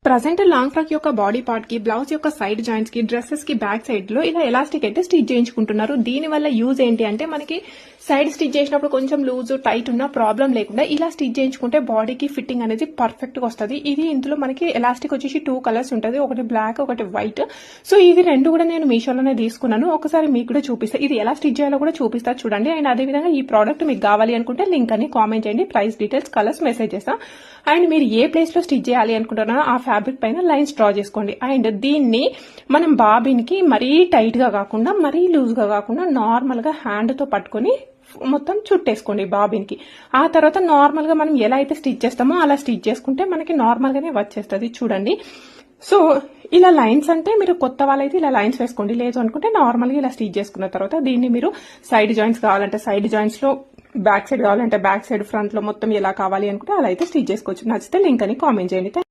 Present long frock యొక్క body part కి, blouse యొక్క సైడ్ జాయింట్స్ కి, డ్రెస్సెస్ కి బ్యాక్ సైడ్ లో ఇలా ఎలాస్టిక్ అయితే స్టిచ్ చేయించుకుంటున్నారు. దీని వల్ల యూజ్ ఏంటి అంటే మనకి సైడ్ స్టిచ్ చేసినప్పుడు కొంచెం లూజ్ టైట్ ఉన్న ప్రాబ్లం లేకుండా ఇలా స్టిచ్ చేయించుకుంటే బాడీకి ఫిట్టింగ్ అనేది పర్ఫెక్ట్ గా వస్తుంది. ఇది ఇందులో మనకి ఎలాస్టిక్ వచ్చేసి 2 కలర్స్ ఉంటుంది, ఒకటి బ్లాక్ ఒకటి వైట్. సో ఇవి రెండు కూడా నేను మీషోలోనే తీసుకున్నాను. ఒకసారి మీకు కూడా చూపిస్తా, ఇది ఎలా స్టిచ్ చేయాలో కూడా చూపిస్తా చూడండి. అండ్ అదే విధంగా ఈ ప్రోడక్ట్ మీకు కావాలి అనుకుంటే లింక్ అని కామెంట్ చేయండి, ప్రైస్ డీటెయిల్స్ కలర్స్ మెసేజ్ చేస్తాం. అండ్ మీరు ఏ ప్లేస్ లో స్టిచ్ చేయాలి అనుకుంటున్నారో ఆ ఫ్యాబ్రిక్ పైన లైన్స్ డ్రా చేసుకోండి. అండ్ దీన్ని మనం బాబిన్ కి మరీ టైట్ గా కాకుండా మరీ లూజ్ గా కాకుండా నార్మల్ గా హ్యాండ్ తో పట్టుకొని మొత్తం చుట్టేసుకోండి బాబిన్ కి. ఆ తర్వాత నార్మల్ గా మనం ఎలా అయితే స్టిచ్ చేస్తామో అలా స్టిచ్ చేసుకుంటే మనకి నార్మల్ గానే వచ్చేస్తుంది చూడండి. సో ఇలా లైన్స్ అంటే మీరు కొత్త వాళ్ళైతే ఇలా లైన్స్ వేసుకోండి, లేదు అనుకుంటే నార్మల్ గా ఇలా స్టిచ్ చేసుకున్న తర్వాత దీన్ని మీరు సైడ్ జాయింట్స్ కావాలంటే సైడ్ జాయింట్స్ లో, బ్యాక్ సైడ్ కావాలంటే బ్యాక్ సైడ్, ఫ్రంట్ లో మొత్తం ఎలా కావాలి అనుకుంటే అలా అయితే స్టిచ్ చేసుకోవచ్చు. నచ్చితే లింక్ అని కామెంట్ చేయండి.